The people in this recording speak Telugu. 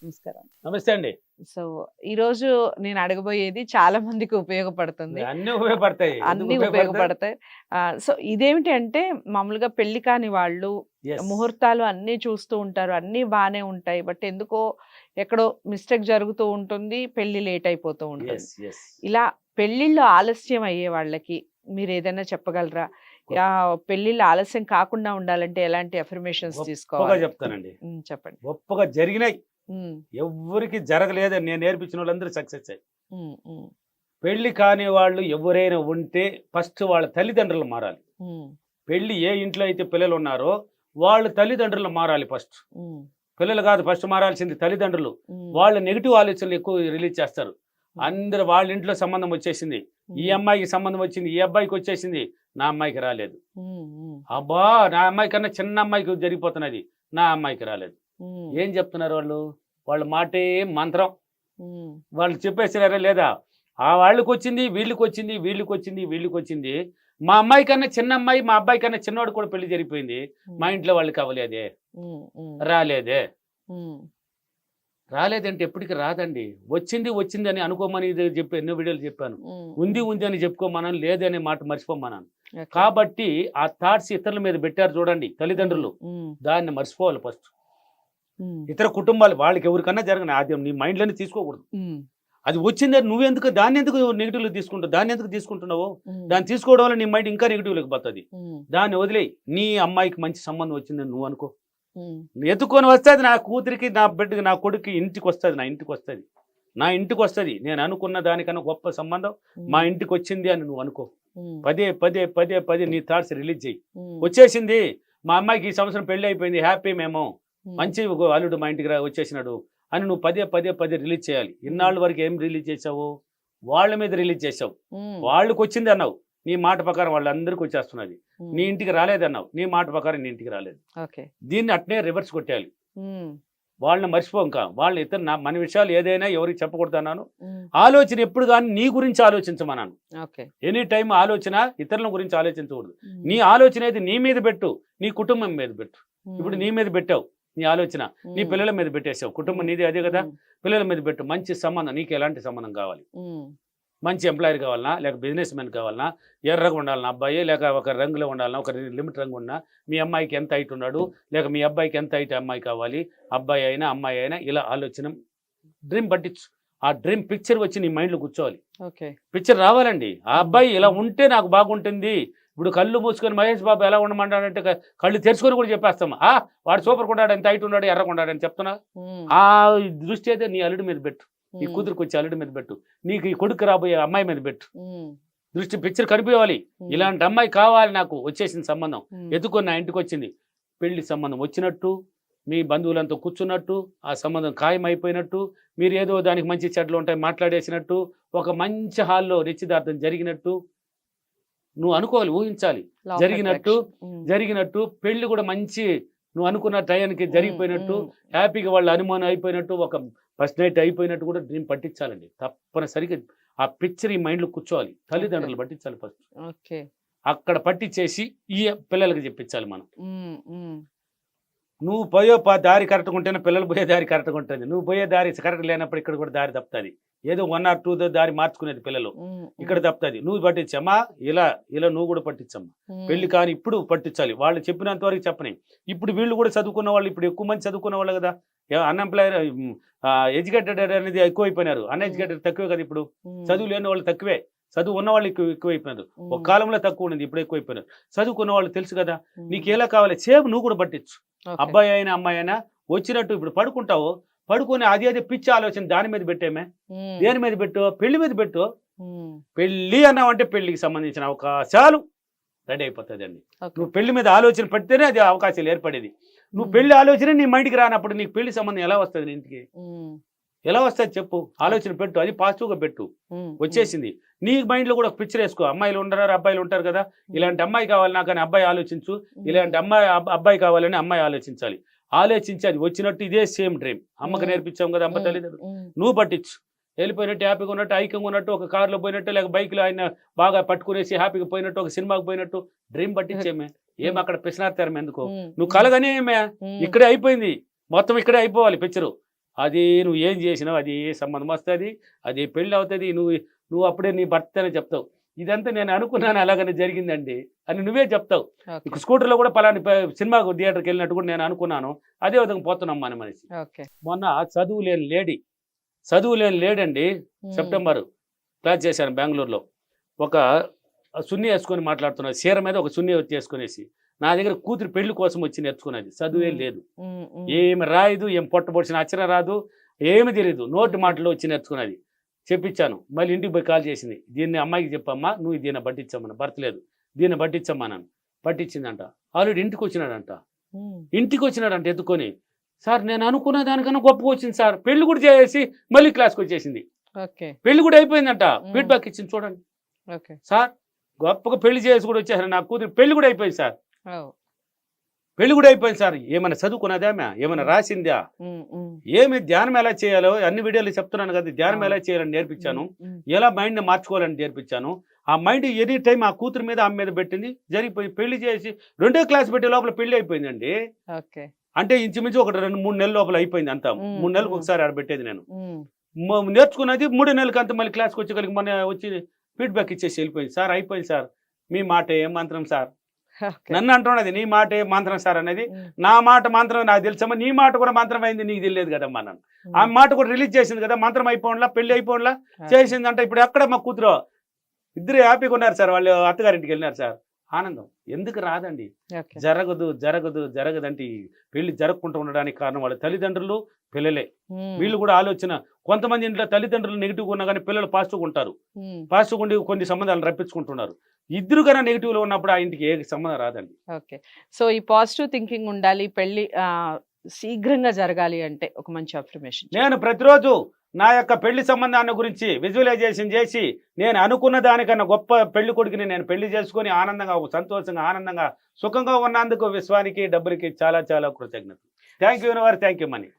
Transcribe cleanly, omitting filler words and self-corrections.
నమస్కారం. నమస్తే అండి. సో, ఈరోజు నేను అడగబోయేది చాలా మందికి ఉపయోగపడుతుంది. అన్నీ ఉపయోగపడతాయి. ఎందుకు అన్నీ ఉపయోగపడతాయి? ఉపయోగపడతాయి. సో, ఇదేమిటి అంటే మామూలుగా పెళ్లి కాని వాళ్ళు యెస్. ముహూర్తాలు అన్నీ చూస్తూ ఉంటారు. అన్నీ బానే ఉంటాయి. బట్ ఎందుకో ఎక్కడో మిస్టేక్ జరుగుతూ ఉంటుంది. పెళ్లి లేట్ అయిపోతూ ఉంటుంది. యెస్. యెస్. ఇలా పెళ్ళిళ్ళు ఆలస్యం అయ్యే వాళ్ళకి మీరేదైనా చెప్పగలరా? పెళ్ళిళ్ళు ఆలస్యం కాకుండా ఉండాలంటే ఎలాంటి అఫర్మేషన్స్ గొప్పగా తీసుకోవాలి? చెప్తానండి. చెప్పండి. గొప్పగా జరిగినాయి. హ్మ్. ఎవ్వరికి జరగలేదని నేను నేర్పించిన వాళ్ళందరూ సక్సెస్ అయ్యారు. హ్మ్. హ్మ్. పెళ్లి కాని వాళ్ళు ఎవరైనా ఉంటే ఫస్ట్ వాళ్ళ తల్లిదండ్రులు మారాలి. హ్మ్. పెళ్లి ఏ ఇంట్లో అయితే పిల్లలు ఉన్నారో వాళ్ళ తల్లిదండ్రులు మారాలి ఫస్ట్. హ్మ్. పిల్లలు కాదు ఫస్ట్ మారాల్సింది తల్లిదండ్రులు. హ్మ్. వాళ్ళ నెగిటివ్ ఆలోచనలు ఎక్కువ రిలీజ్ చేస్తారు. అందరు వాళ్ళ ఇంట్లో సంబంధం వచ్చేసింది, ఈ అమ్మాయికి సంబంధం వచ్చింది, ఈ అబ్బాయికి వచ్చేసింది, నా అమ్మాయికి రాలేదు. హ్మ్. హ్మ్. అబ్బా నా అమ్మాయి కన్నా చిన్న అమ్మాయికి జరిగిపోతున్నది, నా అమ్మాయికి రాలేదు. హ్మ్. ఏం చెప్తున్నారు వాళ్ళు? వాళ్ళ మాటే మంత్రం. హ్మ్. వాళ్ళు చెప్పేసినారా లేదా? ఆ వాళ్ళకి వచ్చింది, వీళ్ళకి వచ్చింది, వీళ్ళకి వచ్చింది, వీళ్ళకి వచ్చింది. మా అమ్మాయి కన్నా చిన్న అమ్మాయి, మా అబ్బాయి కన్నా చిన్నవాడు కూడా పెళ్లి జరిగిపోయింది, మా ఇంట్లో వాళ్ళకి అవ్వలేదే, హ్మ్. హ్మ్. రాలేదే. హ్మ్. రాలేదంటే ఎప్పటికి రాదండి. వచ్చింది వచ్చింది అని అనుకోమని చెప్పి ఎన్నో వీడియోలు చెప్పాను. హ్మ్. ఉంది ఉంది అని చెప్పుకోమన్నాను, లేదనే మాట మర్చిపోమన్నాను. ఓకే. కాబట్టి ఆ థాట్స్ ఇతరుల మీద పెట్టారు చూడండి తల్లిదండ్రులు, హ్మ్. దాన్ని మర్చిపోవాలి ఫస్ట్. హ్మ్. ఇతర కుటుంబాలు వాళ్ళకి ఎవరికన్నా జరగని అది నీ మైండ్లోనే తీసుకోకూడదు. హ్మ్. అది వచ్చిందని నువ్వెందుకు దాన్ని ఎందుకు నెగిటివ్లో తీసుకుంటావు? దాన్ని ఎందుకు తీసుకుంటున్నావు? హ్మ్. దాన్ని తీసుకోవడం వల్ల నీ మైండ్ ఇంకా నెగిటివ్లోకి పోతుంది. హ్మ్. దాన్ని వదిలేయి. నీ అమ్మాయికి మంచి సంబంధం వచ్చిందని నువ్వు అనుకో. హ్మ్. ఎత్తుకొని వస్తుంది నా కూతురికి, నా బిడ్డకి, నా కొడుకు ఇంటికి వస్తుంది, నా ఇంటికి వస్తుంది, నా ఇంటికి వస్తుంది. నేను అనుకున్న దానికన్నా గొప్ప సంబంధం మా ఇంటికి వచ్చింది అని నువ్వు అనుకో. హ్మ్. పదే పదే పదే పదే నీ థాట్స్ రిలీజ్ చేయి. హ్మ్. వచ్చేసింది, మా అమ్మాయికి ఈ సంవత్సరం పెళ్లి అయిపోయింది, హ్యాపీ మేము, హ్మ్. మంచి అల్లుడు మా ఇంటికి వచ్చేసినాడు అని నువ్వు పదే పదే పదే రిలీజ్ చేయాలి. ఇన్నాళ్ళ వరకు ఏం రిలీజ్ చేసావు? వాళ్ళ మీద రిలీజ్ చేసావు. హ్మ్. వాళ్ళకి వచ్చింది అన్నావు, నీ మాట ప్రకారం వాళ్ళందరికీ వచ్చేస్తున్నది. హ్మ్. నీ ఇంటికి రాలేదన్నావు, నీ మాట ప్రకారం నీ ఇంటికి రాలేదు. ఓకే. దీన్ని అట్నే రివర్స్ కొట్టేయాలి. హ్మ్. వాళ్ళని మర్చిపోంక. వాళ్ళు ఇతర మన విషయాలు ఏదైనా ఎవరికి చెప్పకూడదన్నాను. హ్మ్. ఆలోచన ఎప్పుడు కానీ నీ గురించి ఆలోచించమన్నాను. ఓకే. ఎనీ టైం ఆలోచన ఇతరుల గురించి ఆలోచించకూడదు. హ్మ్. నీ ఆలోచన అయితే నీ మీద పెట్టు, నీ కుటుంబం మీద పెట్టు. ఇప్పుడు హ్మ్. నీ మీద పెట్టావు నీ ఆలోచన, నీ హ్మ్. పిల్లల మీద పెట్టేసావు. కుటుంబం నీది అదే కదా, హ్మ్. పిల్లల మీద పెట్టు. మంచి సంబంధం, నీకు ఎలాంటి సంబంధం కావాలి? హ్మ్. మంచి ఎంప్లాయర్ కావాలన్నా, లేక బిజినెస్ మ్యాన్ కావాలన్నా, ఎర్రగా ఉండాలన్నా అబ్బాయి, లేక ఒక రంగులో ఉండాలన్నా, ఒక లిమిట్ రంగు ఉన్నా, మీ అమ్మాయికి ఎంత హైట్ ఉన్నాడు, లేక మీ అబ్బాయికి ఎంత హైట్ అమ్మాయి కావాలి, అబ్బాయి అయినా అమ్మాయి అయినా, ఇలా ఆలోచన డ్రీమ్ పట్టించు. ఆ డ్రీమ్ పిక్చర్ వచ్చి నీ మైండ్లో కూర్చోవాలి. ఓకే. పిక్చర్ రావాలండి. ఆ అబ్బాయి ఇలా ఉంటే నాకు బాగుంటుంది. ఇప్పుడు కళ్ళు మూసుకొని మహేష్ బాబు ఎలా ఉండమంటాడంటే కళ్ళు తెరుచుకొని కూడా చెప్పేస్తాం, వాడు సూపర్ కొన్నాడు, ఎంత హైట్ ఉన్నాడు, ఎర్రగా ఉన్నాడు అని చెప్తున్నా. హ్మ్. ఆ దృష్టి అయితే నీ అల్లుడి మీద పెట్టు, నీ హ్మ్. కూతురికి వచ్చే అల్లుడి మీద పెట్టు, నీకు ఈ కొడుకు రాబోయే అమ్మాయి మీద పెట్టు. హ్మ్. దృష్టి పిక్చర్ కనిపించాలి. హ్మ్. ఇలాంటి అమ్మాయి కావాలి నాకు, వచ్చేసిన సంబంధం హ్మ్. ఎత్తుకొని నా ఇంటికి వచ్చింది, పెళ్లి సంబంధం వచ్చినట్టు, మీ బంధువులంతా కూర్చున్నట్టు, ఆ సంబంధం ఖాయం అయిపోయినట్టు, మీరు ఏదో దానికి మంచి చెడ్లు ఉంటాయి మాట్లాడేసినట్టు, ఒక మంచి హాల్లో నిశ్చితార్థం జరిగినట్టు నువ్వు అనుకోవాలి, ఊహించాలి. లా ఆఫ్ జరిగినట్టు అట్రాక్షన్. హ్మ్. జరిగినట్టు పెళ్లి కూడా మంచి నువ్వు అనుకున్న టయానికి జరిగిపోయినట్టు, హ్మ్. హ్యాపీగా వాళ్ళ అనుమానం అయిపోయినట్టు, ఒక ఫస్ట్ నైట్ అయిపోయినట్టు కూడా డ్రీమ్ పట్టించాలండి. తప్పనిసరిగా ఆ పిక్చర్ ఈ మైండ్లో కూర్చోవాలి. తల్లిదండ్రులు పట్టించాలి ఫస్ట్. ఓకే. అక్కడ పట్టించేసి ఈ పిల్లలకి చెప్పించాలి మనం. హ్మ్. హ్మ్. నువ్వు పోయే దారి కరెక్ట్గా ఉంటేనే పిల్లలు పోయే దారి కరెక్ట్గా ఉంటుంది. నువ్వు పోయే దారి కరెక్ట్ లేనప్పుడు ఇక్కడ కూడా దారి తప్పుతుంది. ఏదో 1 or 2 దారి మార్చుకునేది పిల్లలు, హ్మ్. ఇక్కడ తప్పుతుంది. నువ్వు పట్టించమ్మా, ఇలా ఇలా నువ్వు కూడా పట్టించమ్మా. హ్మ్. పెళ్లి కానీ ఇప్పుడు పట్టించాలి. వాళ్ళు చెప్పినంత వరకు చెప్పని. ఇప్పుడు వీళ్ళు కూడా చదువుకున్న వాళ్ళు, ఇప్పుడు ఎక్కువ మంది చదువుకున్న వాళ్ళు కదా, అన్ఎంప్లాయ్ ఎడ్యుకేటెడ్ అనేది ఎక్కువైపోయినారు, అన్ఎడ్యుకేటెడ్ తక్కువే కదా ఇప్పుడు. హ్మ్. చదువు లేని వాళ్ళు తక్కువే, చదువు ఉన్న వాళ్ళు ఎక్కువైపోయినారు. ఒక హ్మ్. కాలంలో తక్కువ ఉండేది, ఇప్పుడు ఎక్కువైపోయినారు. చదువుకున్న వాళ్ళు తెలుసు కదా, హ్మ్. నీకు ఎలా కావాలి సేమ్ నువ్వు కూడా పట్టించు. ఓకే. అబ్బాయి అయినా అమ్మాయి అయినా వచ్చినట్టు ఇప్పుడు పడుకుంటావు, పడుకొని అదే పిచ్చి ఆలోచన దాని మీద పెట్టేమే. హ్మ్. దేని మీద పెట్టు? పెళ్లి మీద పెట్టు. హ్మ్. పెళ్లి అన్నావంటే పెళ్లికి సంబంధించిన అవకాశాలు రెడీ అయిపోతుందండి. ఓకే. నువ్వు పెళ్లి మీద ఆలోచన పెడితేనే అది అవకాశాలు ఏర్పడేది. నువ్వు హ్మ్. పెళ్లి ఆలోచన నీ మైండ్కి రానప్పుడు నీకు పెళ్లి సంబంధం ఎలా వస్తుంది నీ ఇంటికి? హ్మ్. ఎలా వస్తుంది చెప్పు? ఆలోచన పెట్టు, అది పాజిటివ్గా పెట్టు. హ్మ్. వచ్చేసింది. నీ మైండ్లో కూడా ఒక పిక్చర్ వేసుకో. అమ్మాయిలు ఉండరు, అబ్బాయిలు ఉంటారు కదా, హ్మ్. ఇలాంటి అమ్మాయి కావాలి నాకు అని అబ్బాయి ఆలోచించు, హ్మ్. ఇలాంటి అమ్మాయి అబ్బాయి కావాలని అమ్మాయి ఆలోచించాలి. ఆలోచించి అది వచ్చినట్టు ఇదే సేమ్ డ్రీమ్. అమ్మకి హ్మ్. నేర్పించాం కదా, అమ్మ హ్మ్. తల్లిదండ్రులు. హ్మ్. నువ్వు పట్టించు. వెళ్ళిపోయినట్టు హ్యాపీగా ఉన్నట్టు, ఐక్యంగా ఉన్నట్టు, ఒక కారులో పోయినట్టు, లేక బైక్లో ఆయన బాగా పట్టుకునేసి హ్యాపీగా పోయినట్టు, ఒక సినిమాకి పోయినట్టు డ్రీమ్ పట్టించేమే. ఏం అక్కడ పిసినారుతారం ఎందుకు? హ్మ్. నువ్వు కలగనేమే. హ్మ్. ఇక్కడే అయిపోయింది, మొత్తం ఇక్కడే అయిపోవాలి పిక్చరు. అది నువ్వు ఏం చేసినావు అది సంబంధం వస్తుంది, అది పెళ్ళి అవుతుంది, నువ్వు అప్పుడే నీ భర్త అని చెప్తావు. ఇదంతా నేను అనుకున్నాను అలాగనే జరిగిందండి అని నువ్వే చెప్తావు. ఓకే. స్కూటర్లో కూడా పలాని సినిమా థియేటర్కి వెళ్ళినట్టు కూడా నేను అనుకున్నాను. అదే విధంగా పోతున్నాం మన మనిషి. ఓకే. మొన్న చదువు లేని లేడీ అండి. సెప్టెంబర్ క్లాస్ చేశాను బెంగళూరులో. ఒక సున్ని వేసుకొని మాట్లాడుతున్నది, చీర మీద ఒక సున్ని చేసుకునేసి నా దగ్గర కూతురు పెళ్లి కోసం వచ్చి నేర్చుకున్నది. చదువే లేదు, ఏమి రాయదు, ఏం పొట్టబొడిచిన అక్షరం రాదు, ఏమి తెలియదు, నోటి మాటలో వచ్చి నేర్చుకున్నది. చెప్పించాను, మళ్ళీ ఇంటికి పోయి కాల్ చేసింది, దీన్ని అమ్మాయికి చెప్పమ్మా, నువ్వు దీన్ని పట్టించమ్మా. భర్త లేదు, దీన్ని పట్టించమ్మా నన్ను. పట్టించిందంట. ఆల్రెడీ ఇంటికి వచ్చినాడంట ఎత్తుకొని. సార్ నేను అనుకున్న దానికన్నా గొప్పగా వచ్చింది సార్, పెళ్లి కూడా చేసి మళ్ళీ క్లాస్కి వచ్చేసింది. పెళ్లి కూడా అయిపోయిందంట. ఫీడ్బ్యాక్ ఇచ్చింది చూడండి సార్, గొప్పగా పెళ్లి చేసి కూడా వచ్చేసారు. నా కూతురు పెళ్లి కూడా అయిపోయింది సార్, సార్. ఏమైనా చదువుకున్నదా, ఏమైనా రాసిందా, ఏమి ధ్యానం ఎలా చేయాలో అన్ని వీడియోలు చెప్తున్నాను కదా. ధ్యానం ఎలా చేయాలని నేర్పించాను, ఎలా మైండ్ని మార్చుకోవాలని నేర్పించాను. ఆ మైండ్ ఎనీ టైం ఆ కూతురు మీద ఆమె మీద పెట్టింది, జరిగిపోయి పెళ్లి చేసి 2వ క్లాస్ పెట్టే లోపల పెళ్లి అయిపోయిందండి. అంటే ఇంచుమించు ఒక 2-3 నెలల లోపల అయిపోయింది అంతా. 3 నెలలకు ఒకసారి ఆడ పెట్టేది నేను. నేర్చుకున్నది 3 నెలలకు అంతా మళ్ళీ క్లాస్కి వచ్చేకలిగి మొన్న వచ్చి ఫీడ్బ్యాక్ ఇచ్చేసి వెళ్ళిపోయింది. సార్ అయిపోయింది సార్, మీ మాట ఏం మంత్రం సార్. నన్ను అంటున్నది నీ మాట ఏం మంత్రం సార్ అనేది. నా మాట మంత్రం నాకు తెలుసమ్మా, నీ మాట కూడా మంత్రం అయింది, నీకు తెలియదు కదమ్మా. నన్ను ఆ మాట కూడా రిలీజ్ చేసింది కదా, మంత్రం అయిపోవడంలా, పెళ్లి అయిపోవడంలా చేసిందంట. ఇప్పుడు ఎక్కడ మా కూతురు ఇద్దరు హ్యాపీగా ఉన్నారు సార్, వాళ్ళు అత్తగారింటికి వెళ్ళినారు సార్. ఆనందం ఎందుకు రాదండి? జరగదంటే పెళ్లి జరగకుండా ఉండడానికి కారణం వాళ్ళ తల్లిదండ్రులు, పిల్లలే. వీళ్ళు కూడా ఆలోచన, కొంతమంది ఇంట్లో తల్లిదండ్రులు నెగిటివ్గా ఉన్నా కానీ పిల్లలు పాజిటివ్గా ఉంటారు. పాజిటివ్గా ఉండి కొన్ని సంబంధాలు రప్పించుకుంటున్నారు. ఇద్దరు కన్నా నెగిటివ్లో ఉన్నప్పుడు ఆ ఇంటికి ఏ సంబంధం రాదండి. ఓకే. సో ఈ పాజిటివ్ థింకింగ్ ఉండాలి, పెళ్లి శీఘ్రంగా జరగాలి అంటే ఒక మంచి అఫర్మేషన్. నేను ప్రతిరోజు నా యొక్క పెళ్లి సంబంధాన్ని గురించి విజువలైజేషన్ చేసి నేను అనుకున్న దానికన్నా గొప్ప పెళ్లి కొడుకుని నేను పెళ్లి చేసుకొని ఆనందంగా, సంతోషంగా, ఆనందంగా, సుఖంగా ఉన్నందుకు విశ్వానికి, డబ్బులకి చాలా చాలా కృతజ్ఞత. Thank you universe, thank you money.